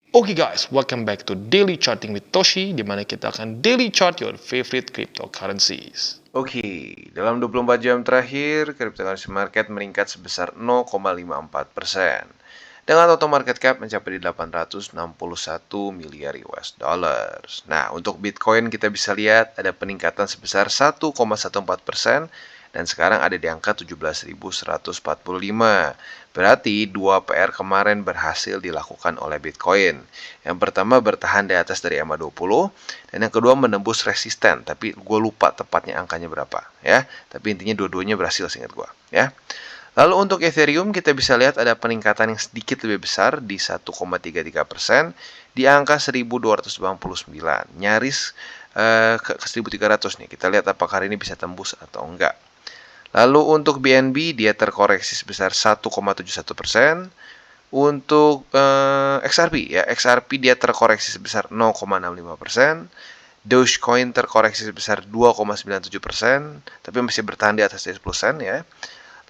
Oke guys, welcome back to Daily Charting with Toshi, di mana kita akan daily chart your favorite cryptocurrencies. Oke, dalam 24 jam terakhir, cryptocurrency market meningkat sebesar 0,54%. Dengan total market cap mencapai di 861 miliar US dollars. Nah, untuk Bitcoin kita bisa lihat ada peningkatan sebesar 1,14%. Dan sekarang ada di angka 17.145. Berarti 2 PR kemarin berhasil dilakukan oleh Bitcoin. Yang pertama bertahan di atas dari EMA20, dan yang kedua menembus resisten. Tapi gue lupa tepatnya angkanya berapa ya. Tapi intinya dua-duanya berhasil seingat gue ya. Lalu untuk Ethereum kita bisa lihat ada peningkatan yang sedikit lebih besar di 1,33% di angka 1299. Nyaris ke 1300 nih. Kita lihat apakah hari ini bisa tembus atau enggak. Lalu untuk BNB dia terkoreksi sebesar 1,71%. Untuk XRP ya, XRP dia terkoreksi sebesar 0,65%. Dogecoin terkoreksi sebesar 2,97%, tapi masih bertahan di atas 10% ya.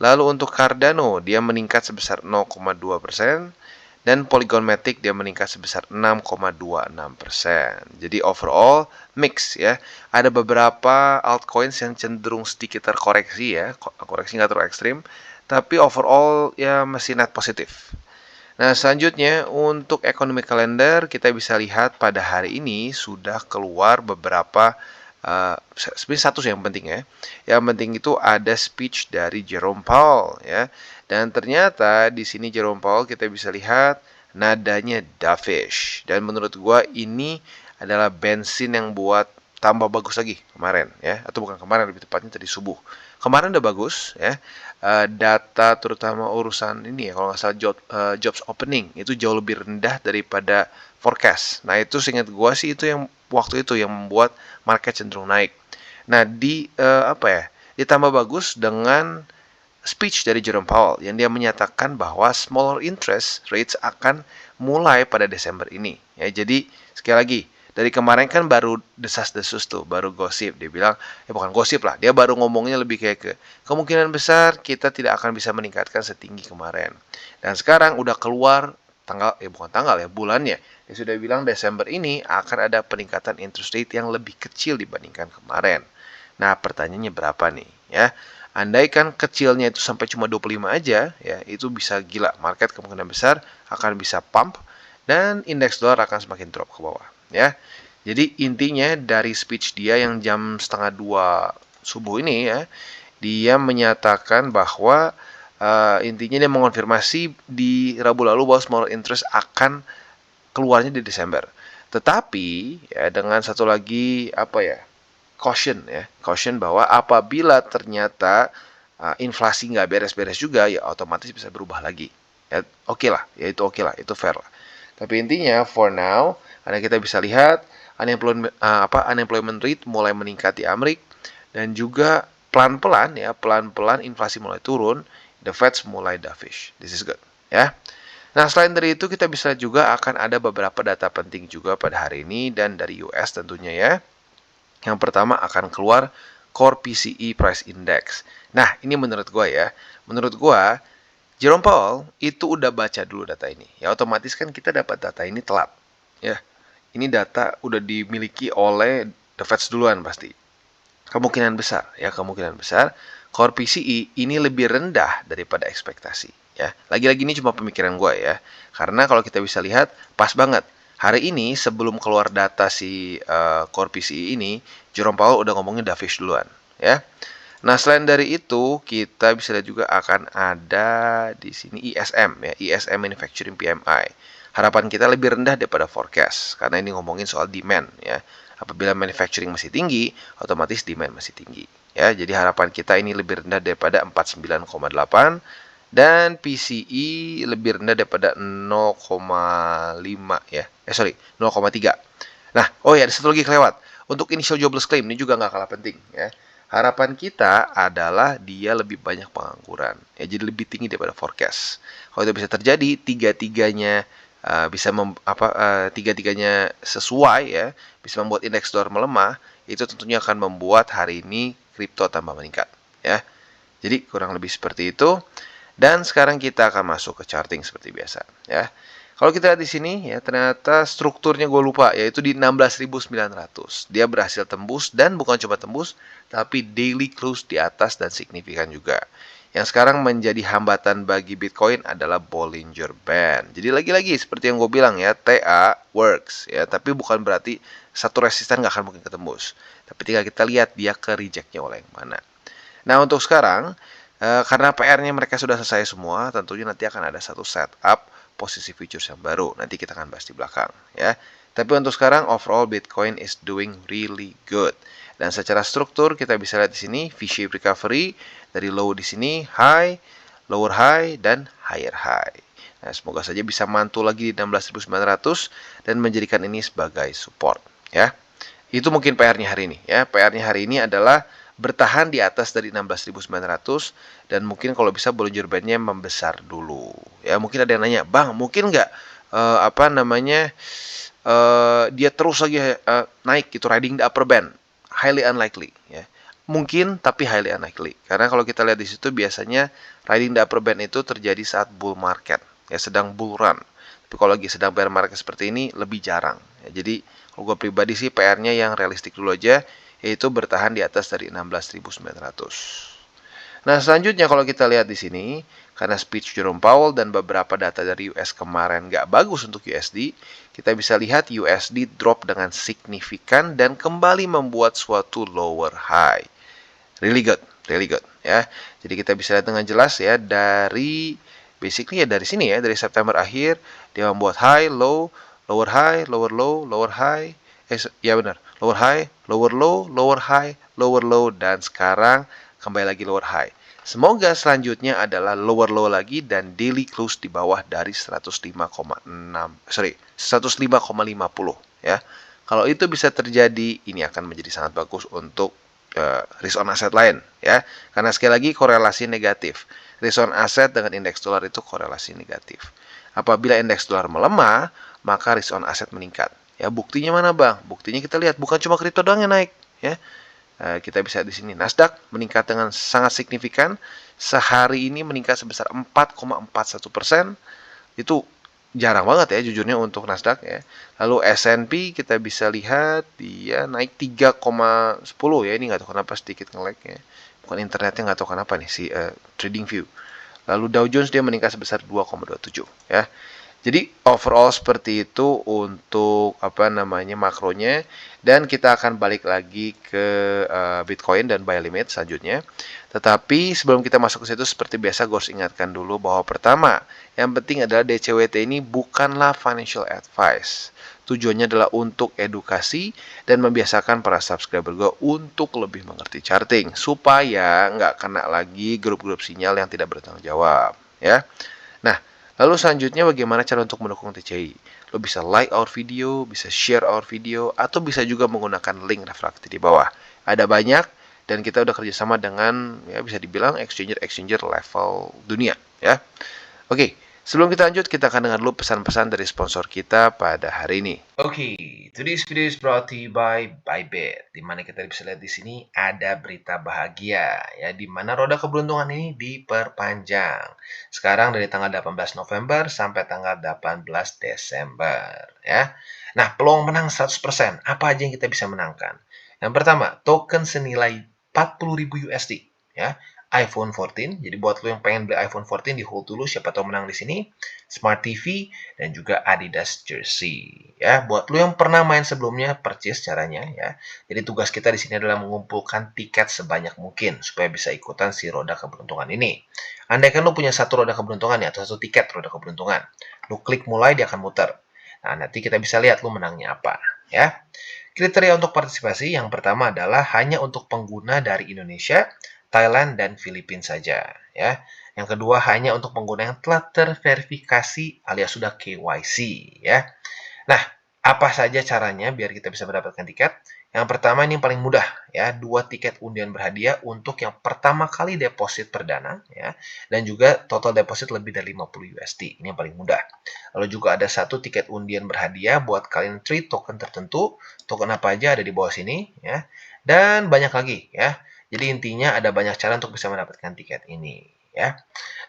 Lalu untuk Cardano dia meningkat sebesar 0,2%. Dan Polygon Matic dia meningkat sebesar 6,26%. Jadi overall mix ya. Ada beberapa altcoins yang cenderung sedikit terkoreksi ya. Koreksi nggak terlalu ekstrim. Tapi overall ya masih net positif. Nah, selanjutnya untuk economic calendar kita bisa lihat pada hari ini sudah keluar beberapa sebenarnya satu yang penting ya. Yang penting itu ada speech dari Jerome Powell ya. Dan ternyata di sini Jerome Powell kita bisa lihat nadanya dovish. Dan menurut gua ini adalah bensin yang buat tambah bagus lagi kemarin ya, atau bukan kemarin, lebih tepatnya tadi subuh. Kemarin udah bagus ya. Data terutama urusan ini ya, kalau nggak salah jobs opening itu jauh lebih rendah daripada forecast. Nah itu seingat gua sih itu yang waktu itu yang membuat market cenderung naik. Nah ditambah bagus dengan speech dari Jerome Powell yang dia menyatakan bahwa smaller interest rates akan mulai pada Desember ini. Ya, jadi sekali lagi dari kemarin kan baru desas-desus tuh, baru gosip. Dia bilang, ya bukan gosip lah, dia baru ngomongnya lebih kayak ke kemungkinan besar kita tidak akan bisa meningkatkan setinggi kemarin. Dan sekarang udah keluar tanggal, bukan tanggal ya, bulannya. Dia sudah bilang Desember ini akan ada peningkatan interest rate yang lebih kecil dibandingkan kemarin. Nah, pertanyaannya berapa nih ya? Andaikan kecilnya itu sampai cuma 25 aja, ya itu bisa gila. Market kemungkinan besar akan bisa pump dan indeks dolar akan semakin drop ke bawah, ya. Jadi intinya dari speech dia yang jam setengah 2 subuh ini ya, dia menyatakan bahwa intinya dia mengonfirmasi di Rabu lalu bahwa small interest akan keluarnya di Desember. Tetapi ya dengan satu lagi caution bahwa apabila ternyata inflasi nggak beres-beres juga ya otomatis bisa berubah lagi. Ya oke lah, ya itu fair lah. Tapi intinya for now, karena kita bisa lihat unemployment rate mulai meningkat di Amerika dan juga pelan-pelan inflasi mulai turun, the Fed mulai dovish. This is good, ya. Nah, selain dari itu kita bisa juga akan ada beberapa data penting juga pada hari ini dan dari US tentunya ya. Yang pertama akan keluar Core PCE Price Index. Nah, ini menurut gue ya. Menurut gue, Jerome Powell itu udah baca dulu data ini. Ya, otomatis kan kita dapat data ini telat. Ya, ini data udah dimiliki oleh The Fed duluan pasti. Kemungkinan besar Core PCE ini lebih rendah daripada ekspektasi. Ya, lagi-lagi ini cuma pemikiran gue ya. Karena kalau kita bisa lihat, pas banget. Hari ini sebelum keluar data si Core PCE ini, Jerome Powell udah ngomongin dovish duluan. Ya. Nah, selain dari itu, kita bisa lihat juga akan ada di sini ISM ya, ISM Manufacturing PMI. Harapan kita lebih rendah daripada forecast karena ini ngomongin soal demand ya. Apabila manufacturing masih tinggi, otomatis demand masih tinggi. Ya, jadi harapan kita ini lebih rendah daripada 49,8 dan PCE lebih rendah daripada 0,5 ya. 0,3. Nah, ada satu lagi kelewat. Untuk initial jobless claim ini juga nggak kalah penting ya. Harapan kita adalah dia lebih banyak pengangguran, ya jadi lebih tinggi daripada forecast. Kalau itu bisa terjadi, tiga-tiganya tiga-tiganya sesuai ya, bisa membuat indeks dolar melemah, itu tentunya akan membuat hari ini kripto tambah meningkat ya. Jadi kurang lebih seperti itu. Dan sekarang kita akan masuk ke charting seperti biasa ya. Kalau kita lihat di sini ya, ternyata strukturnya gue lupa, yaitu di 16.900. Dia berhasil tembus dan bukan cuma tembus, tapi daily close di atas dan signifikan juga. Yang sekarang menjadi hambatan bagi Bitcoin adalah Bollinger Band. Jadi lagi-lagi seperti yang gue bilang ya, TA works ya, tapi bukan berarti satu resisten nggak akan mungkin ketembus. Tapi tinggal kita lihat dia ke rejectnya oleh yang mana. Nah untuk sekarang, karena PR-nya mereka sudah selesai semua, tentunya nanti akan ada satu setup posisi futures yang baru. Nanti kita akan bahas di belakang ya. Tapi untuk sekarang overall Bitcoin is doing really good. Dan secara struktur kita bisa lihat di sini V-shape recovery dari low di sini, high, lower high dan higher high. Nah, semoga saja bisa mantul lagi di 16.900 dan menjadikan ini sebagai support ya. Itu mungkin PR-nya hari ini ya. PR-nya hari ini adalah bertahan di atas dari 16.900 dan mungkin kalau bisa Bollinger Band-nya membesar dulu. Ya, mungkin ada yang nanya, "Bang, mungkin nggak dia terus lagi naik gitu riding the upper band?" Highly unlikely ya. Mungkin tapi highly unlikely. Karena kalau kita lihat di situ biasanya riding the upper band itu terjadi saat bull market, ya sedang bull run. Tapi kalau lagi sedang bear market seperti ini lebih jarang. Ya, jadi kalau gue pribadi sih PR-nya yang realistik dulu aja, yaitu bertahan di atas dari 16.900. Nah, selanjutnya kalau kita lihat di sini, karena speech Jerome Powell dan beberapa data dari US kemarin nggak bagus untuk USD, kita bisa lihat USD drop dengan signifikan dan kembali membuat suatu lower high. Really good ya. Jadi kita bisa lihat dengan jelas ya dari basically ya dari sini ya, dari September akhir dia membuat high, low, lower high, lower low, lower high. Ya benar, lower high, lower low, lower high, lower low dan sekarang kembali lagi lower high. Semoga selanjutnya adalah lower low lagi dan daily close di bawah dari 105,50 ya. Kalau itu bisa terjadi, ini akan menjadi sangat bagus untuk risk on asset lain ya. Karena sekali lagi korelasi negatif. Risk on asset dengan indeks dolar itu korelasi negatif. Apabila indeks dolar melemah, maka risk on asset meningkat. Ya, buktinya mana, Bang? Buktinya kita lihat bukan cuma kripto doang yang naik ya. Kita bisa di sini Nasdaq meningkat dengan sangat signifikan. Sehari ini meningkat sebesar 4,41%. Itu jarang banget ya jujurnya untuk Nasdaq ya. Lalu S&P kita bisa lihat dia naik 3,10 ya. Ini nggak tahu kenapa sedikit nge-lag ya. Bukan internetnya nggak tahu kenapa nih si Trading View. Lalu Dow Jones dia meningkat sebesar 2,27 ya. Jadi overall seperti itu untuk makronya dan kita akan balik lagi ke Bitcoin dan buy limit selanjutnya. Tetapi sebelum kita masuk ke situ seperti biasa gue harus ingatkan dulu bahwa pertama, yang penting adalah DCWT ini bukanlah financial advice. Tujuannya adalah untuk edukasi dan membiasakan para subscriber gue untuk lebih mengerti charting supaya nggak kena lagi grup-grup sinyal yang tidak bertanggung jawab ya. Nah, lalu selanjutnya bagaimana cara untuk mendukung TCI? Lo bisa like our video, bisa share our video, atau bisa juga menggunakan link refraksi di bawah. Ada banyak, dan kita udah kerjasama dengan, ya bisa dibilang exchanger level dunia. Ya, oke. Sebelum kita lanjut, kita akan dengar dulu pesan-pesan dari sponsor kita pada hari ini. Oke, today's video is brought to you by Bybit. Di mana kita bisa lihat di sini ada berita bahagia, ya, di mana roda keberuntungan ini diperpanjang. Sekarang dari tanggal 18 November sampai tanggal 18 Desember, ya. Nah, peluang menang 100%. Apa aja yang kita bisa menangkan? Yang pertama, token senilai 40.000 USD, ya. iPhone 14. Jadi buat lo yang pengen beli iPhone 14 di hold dulu, siapa tahu menang di sini. Smart TV dan juga Adidas jersey. Ya, buat lo yang pernah main sebelumnya, purchase caranya ya. Jadi tugas kita di sini adalah mengumpulkan tiket sebanyak mungkin supaya bisa ikutan si roda keberuntungan ini. Andai kan lo punya satu roda keberuntungan ya atau satu tiket roda keberuntungan, lo klik mulai dia akan muter. Nah, nanti kita bisa lihat lo menangnya apa ya. Kriteria untuk partisipasi yang pertama adalah hanya untuk pengguna dari Indonesia, Thailand, dan Filipina saja. Ya. Yang kedua hanya untuk pengguna yang telah terverifikasi alias sudah KYC. Ya. Nah, apa saja caranya biar kita bisa mendapatkan tiket? Yang pertama ini yang paling mudah ya, 2 tiket undian berhadiah untuk yang pertama kali deposit perdana ya, dan juga total deposit lebih dari 50 USD. Ini yang paling mudah. Lalu juga ada 1 tiket undian berhadiah buat kalian trade token tertentu. Token apa aja ada di bawah sini ya. Dan banyak lagi ya. Jadi intinya ada banyak cara untuk bisa mendapatkan tiket ini ya.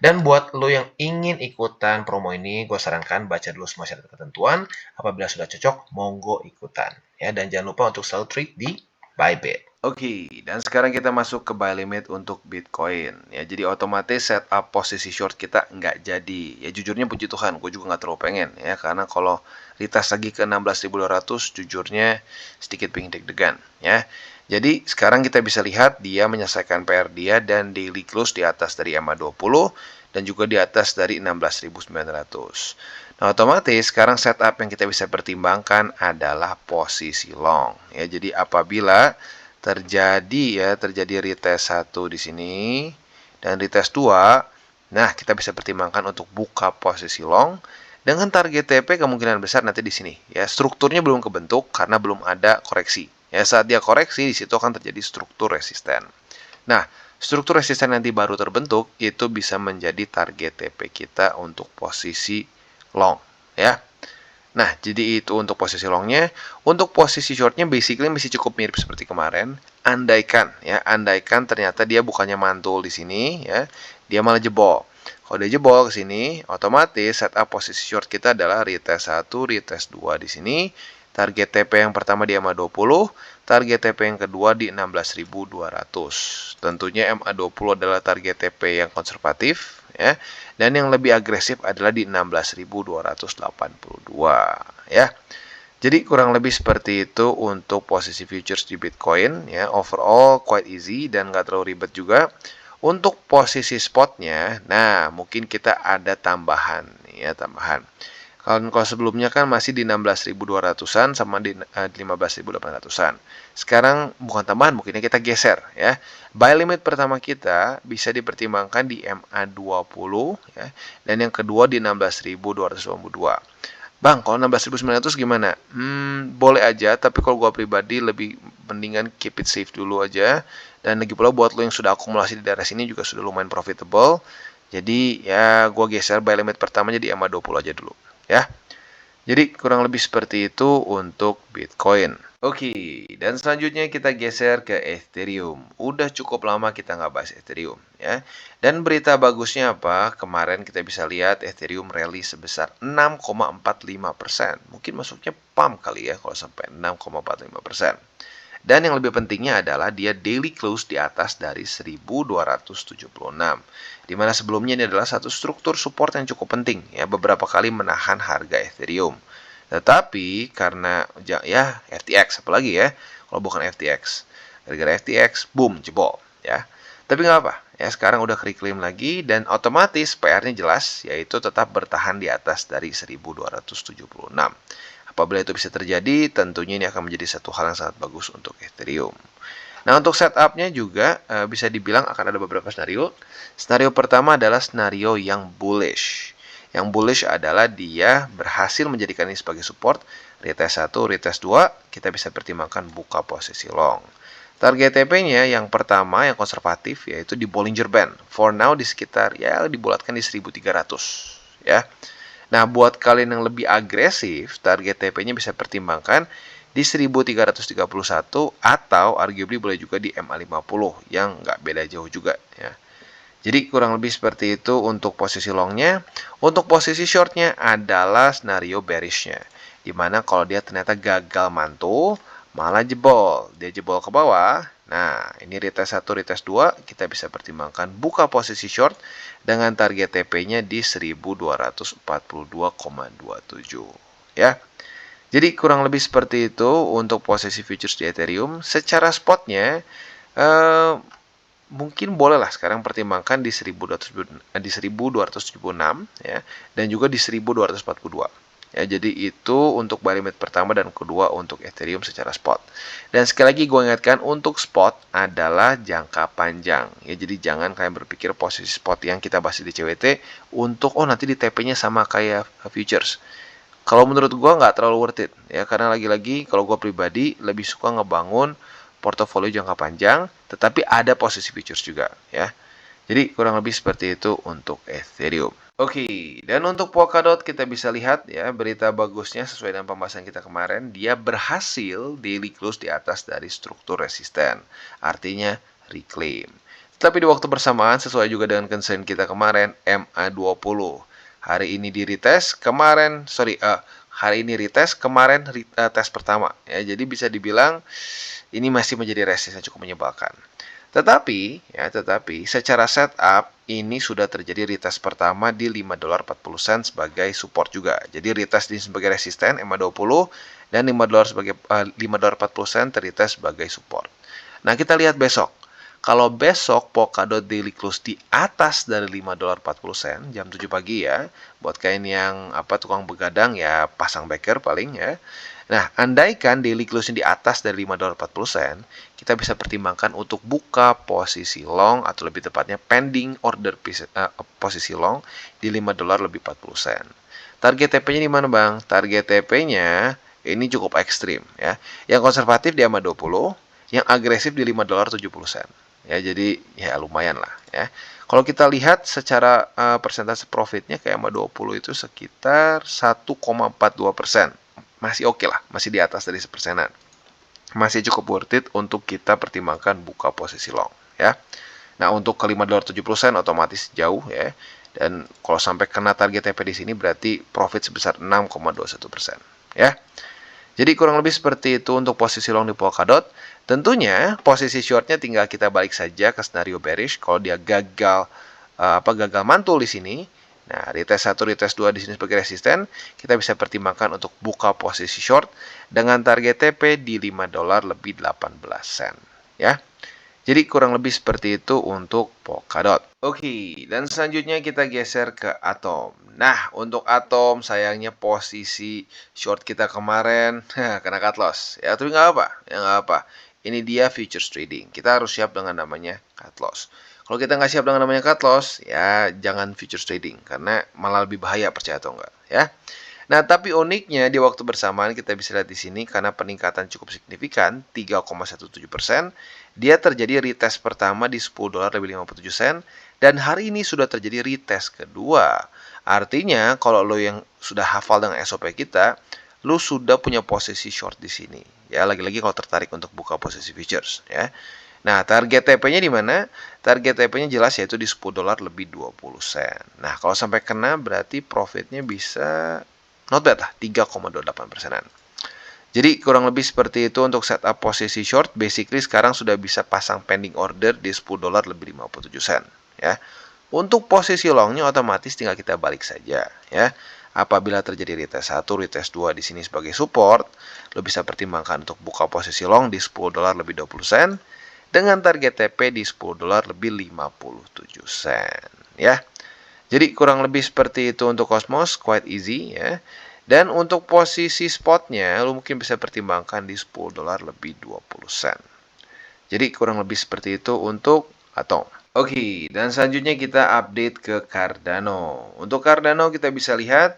Dan buat lo yang ingin ikutan promo ini, gue sarankan baca dulu semua syarat ketentuan. Apabila sudah cocok, monggo ikutan. Ya, dan jangan lupa untuk selalu trade di Bybit. Oke, dan sekarang kita masuk ke buy limit untuk Bitcoin. Ya, jadi otomatis setup posisi short kita nggak jadi. Ya, jujurnya puji Tuhan, gue juga nggak terlalu pengen. Ya, karena kalau retest lagi ke 16.200, jujurnya sedikit pengen deg-degan. Ya, jadi sekarang kita bisa lihat dia menyelesaikan PR dia dan daily close di atas dari MA20 dan juga di atas dari 16.900. Nah, otomatis sekarang setup yang kita bisa pertimbangkan adalah posisi long. Ya, jadi apabila terjadi retest 1 di sini dan retest 2, nah kita bisa pertimbangkan untuk buka posisi long dengan target TP kemungkinan besar nanti di sini. Ya, strukturnya belum kebentuk karena belum ada koreksi. Ya, saat dia koreksi di situ akan terjadi struktur resisten. Nah, struktur resisten nanti baru terbentuk itu bisa menjadi target TP kita untuk posisi long, ya. Nah, jadi itu untuk posisi longnya. Untuk posisi shortnya basically masih cukup mirip seperti kemarin. Andaikan ternyata dia bukannya mantul di sini, ya, dia malah jebol. Kalau dia jebol ke sini, otomatis setup posisi short kita adalah retest 1, retest 2 di sini. Target TP yang pertama di MA20, target TP yang kedua di 16.200. Tentunya MA20 adalah target TP yang konservatif, ya. Dan yang lebih agresif adalah di 16.282, ya. Jadi kurang lebih seperti itu untuk posisi futures di Bitcoin, ya. Overall quite easy dan nggak terlalu ribet juga. Untuk posisi spotnya, nah mungkin kita ada tambahan, ya, tambahan. Kalau sebelumnya kan masih di 16.200-an sama di 15.800-an. Sekarang bukan tambahan, mungkinnya kita geser, ya. Buy limit pertama kita bisa dipertimbangkan di MA20, ya, dan yang kedua di 16.282. Bang, kalau 16.900 gimana? Boleh aja, tapi kalau gue pribadi lebih mendingan keep it safe dulu aja. Dan lagi pula buat lo yang sudah akumulasi di daerah sini juga sudah lumayan profitable. Jadi ya gue geser buy limit pertamanya di MA20 aja dulu, ya. Jadi kurang lebih seperti itu untuk Bitcoin. Oke, dan selanjutnya kita geser ke Ethereum. Udah cukup lama kita nggak bahas Ethereum, ya. Dan berita bagusnya apa? Kemarin kita bisa lihat Ethereum rally sebesar 6,45%. Mungkin masuknya pump kali ya kalau sampai 6,45%. Dan yang lebih pentingnya adalah dia daily close di atas dari 1276. Dimana sebelumnya ini adalah satu struktur support yang cukup penting, ya, beberapa kali menahan harga Ethereum. Tetapi karena ya FTX apalagi ya, kalau bukan FTX. Gara-gara FTX, boom, jebol, ya. Tapi nggak apa, ya, sekarang udah reclaim lagi dan otomatis PR-nya jelas, yaitu tetap bertahan di atas dari 1276. Apabila itu bisa terjadi, tentunya ini akan menjadi satu hal yang sangat bagus untuk Ethereum. Nah, untuk setupnya juga bisa dibilang akan ada beberapa skenario. Skenario pertama adalah skenario yang bullish. Yang bullish adalah dia berhasil menjadikan ini sebagai support. Retest 1, retest 2, kita bisa pertimbangkan buka posisi long. Target TP-nya yang pertama, yang konservatif, yaitu di Bollinger Band. For now di sekitar, ya, dibulatkan di 1300, ya. Nah, buat kalian yang lebih agresif, target TP-nya bisa pertimbangkan di 1331 atau arguably boleh juga di MA50 yang nggak beda jauh juga, ya. Jadi kurang lebih seperti itu untuk posisi longnya. Untuk posisi shortnya adalah skenario bearishnya, dimana kalau dia ternyata gagal mantul, malah jebol. Dia jebol ke bawah. Nah, ini retest 1, retest 2, kita bisa pertimbangkan buka posisi short dengan target TP-nya di 1242,27, ya. Jadi kurang lebih seperti itu untuk posisi futures di Ethereum. Secara spotnya, mungkin bolehlah sekarang pertimbangkan di 1276, ya, dan juga di 1242. Ya, jadi itu untuk buy limit pertama dan kedua untuk Ethereum secara spot. Dan sekali lagi gue ingatkan untuk spot adalah jangka panjang. Ya, jadi jangan kalian berpikir posisi spot yang kita bahas di CWT untuk nanti di TP-nya sama kayak futures. Kalau menurut gue nggak terlalu worth it, ya, karena lagi-lagi kalau gue pribadi lebih suka ngebangun portofolio jangka panjang, tetapi ada posisi futures juga, ya. Jadi kurang lebih seperti itu untuk Ethereum. Oke, dan untuk Polkadot kita bisa lihat, ya, berita bagusnya sesuai dengan pembahasan kita kemarin, dia berhasil daily close di atas dari struktur resisten, artinya reclaim. Tapi di waktu bersamaan sesuai juga dengan concern kita kemarin, MA20. Hari ini di retest, hari ini retest, kemarin tes pertama. Ya, jadi bisa dibilang ini masih menjadi resistance yang cukup menyebalkan. Tetapi secara setup ini sudah terjadi retest pertama di $5.40 sebagai support juga. Jadi retest ini sebagai resisten MA20 dan $5.40 terretest sebagai support. Nah, kita lihat besok. Kalau besok Polkadot daily close di atas dari $5.40 jam 7 pagi ya, buat kalian yang tukang begadang ya pasang beker paling ya. Nah, andaikan daily close di atas dari $5.40, kita bisa pertimbangkan untuk buka posisi long atau lebih tepatnya pending order posisi long di $5.40. Target TP-nya di mana, Bang? Target TP-nya ini cukup ekstrim ya. Yang konservatif di MA20, yang agresif di $5.70. Ya, jadi ya lumayan lah ya. Kalau kita lihat secara persentase profitnya kayak MA20 itu sekitar 1,42%. Masih oke lah, masih di atas dari 1%. Masih cukup worth it untuk kita pertimbangkan buka posisi long ya. Nah, untuk ke $5.70 otomatis jauh ya. Dan kalau sampai kena target TP di sini berarti profit sebesar 6,21% ya. Jadi kurang lebih seperti itu untuk posisi long di Polkadot. Tentunya posisi shortnya tinggal kita balik saja ke skenario bearish. Kalau dia gagal mantul di sini, nah retest 1, retest 2 di sini sebagai resisten, kita bisa pertimbangkan untuk buka posisi short dengan target TP di $5.18 ya. Jadi kurang lebih seperti itu untuk Polkadot. Oke, dan selanjutnya kita geser ke Atom. Nah, untuk Atom sayangnya posisi short kita kemarin kena cut loss. Ya, tapi nggak apa, ya nggak apa. Ini dia futures trading. Kita harus siap dengan namanya cut loss. Kalau kita nggak siap dengan namanya cut loss, ya jangan futures trading karena malah lebih bahaya, percaya atau enggak, ya. Nah, tapi uniknya di waktu bersamaan kita bisa lihat di sini karena peningkatan cukup signifikan 3,17%, dia terjadi retest pertama di $10.57 dan hari ini sudah terjadi retest kedua. Artinya kalau lo yang sudah hafal dengan SOP kita, lo sudah punya posisi short di sini. Ya, lagi-lagi kalau tertarik untuk buka posisi futures ya. Nah, target TP-nya di mana? Target TP-nya jelas yaitu di $10.20. Nah, kalau sampai kena berarti profitnya bisa not bad lah, 3,28%. Jadi kurang lebih seperti itu untuk setup posisi short. Basically sekarang sudah bisa pasang pending order di $10.57 ya. Untuk posisi longnya otomatis tinggal kita balik saja ya. Apabila terjadi retest 1, retest 2 di sini sebagai support, lo bisa pertimbangkan untuk buka posisi long di $10.20 dengan target TP di $10.57 ya. Jadi kurang lebih seperti itu untuk Cosmos, quite easy ya. Dan untuk posisi spotnya, lu mungkin bisa pertimbangkan di $10.20. Jadi kurang lebih seperti itu untuk Atom. Oke, dan selanjutnya kita update ke Cardano. Untuk Cardano kita bisa lihat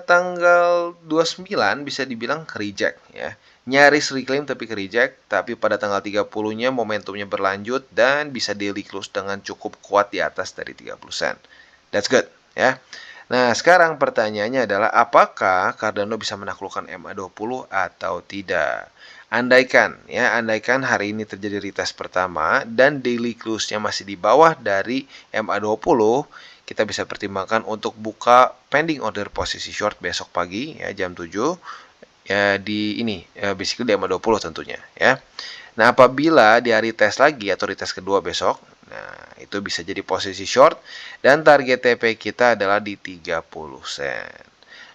tanggal 29 bisa dibilang reject ya. Nyaris reclaim tapi reject, tapi pada tanggal 30-nya momentumnya berlanjut dan bisa daily close dengan cukup kuat di atas dari 30 sen. That's good ya. Nah, sekarang pertanyaannya adalah apakah Cardano bisa menaklukkan MA20 atau tidak? Andaikan hari ini terjadi retest pertama dan daily close-nya masih di bawah dari MA20, kita bisa pertimbangkan untuk buka pending order posisi short besok pagi ya jam 7 ya di ini ya, basically di MA20 tentunya ya. Nah, apabila di hari tes lagi atau retest kedua besok, nah itu bisa jadi posisi short dan target TP kita adalah di 30 sen.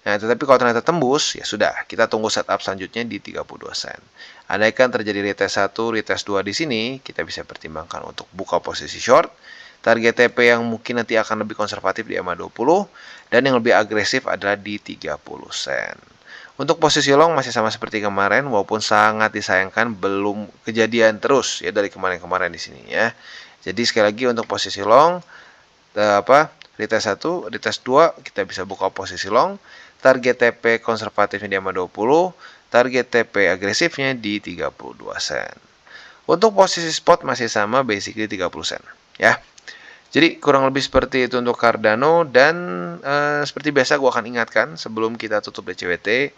Nah, tetapi kalau ternyata tembus, ya sudah, kita tunggu setup selanjutnya di 32 sen. Andaikan terjadi retest 1, retest 2 di sini, kita bisa pertimbangkan untuk buka posisi short. Target TP yang mungkin nanti akan lebih konservatif di MA20 dan yang lebih agresif adalah di 30 sen. Untuk posisi long masih sama seperti kemarin, walaupun sangat disayangkan belum kejadian terus ya dari kemarin-kemarin di sini ya. Jadi sekali lagi untuk posisi long, retest 1, retest 2 kita bisa buka posisi long. Target TP konservatifnya di MA20, target TP agresifnya di 32 sen. Untuk posisi spot masih sama, basically 30 sen ya. Jadi kurang lebih seperti itu untuk Cardano dan seperti biasa gue akan ingatkan sebelum kita tutup DCWT,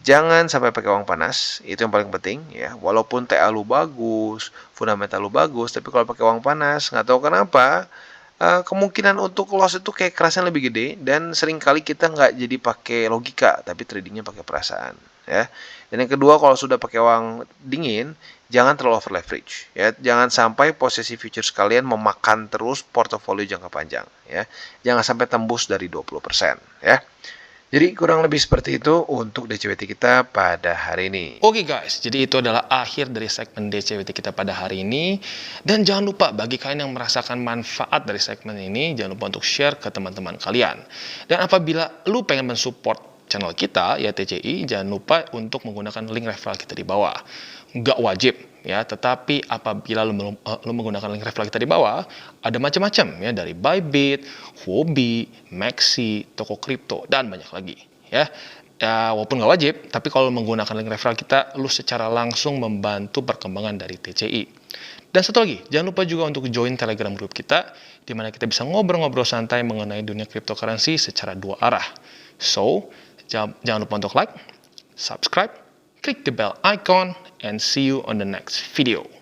Jangan sampai pakai uang panas, itu yang paling penting ya. Walaupun TA lu bagus, fundamental lu bagus, tapi kalau pakai uang panas, nggak tahu kenapa, kemungkinan untuk loss itu kayak kerasnya lebih gede, dan seringkali kita nggak jadi pakai logika, tapi tradingnya pakai perasaan ya. Dan yang kedua, kalau sudah pakai uang dingin, jangan terlalu over leverage ya. Jangan sampai posisi futures kalian memakan terus portofolio jangka panjang ya. Jangan sampai tembus dari 20% ya. Jadi kurang lebih seperti itu untuk DCWT kita pada hari ini. Oke guys, jadi itu adalah akhir dari segmen DCWT kita pada hari ini. Dan jangan lupa bagi kalian yang merasakan manfaat dari segmen ini, jangan lupa untuk share ke teman-teman kalian. Dan apabila lu pengen mensupport channel kita, ya TCI, jangan lupa untuk menggunakan link referral kita di bawah. Nggak wajib, ya, tetapi apabila lu menggunakan link referral kita di bawah, ada macam-macam ya, dari Bybit, Huobi, Maxi, toko kripto, dan banyak lagi ya. Ya, walaupun nggak wajib, tapi kalau menggunakan link referral kita, lu secara langsung membantu perkembangan dari TCI. Dan satu lagi, jangan lupa juga untuk join Telegram group kita, di mana kita bisa ngobrol-ngobrol santai mengenai dunia cryptocurrency secara dua arah. So, jangan lupa untuk like, subscribe, click the bell icon, and see you on the next video.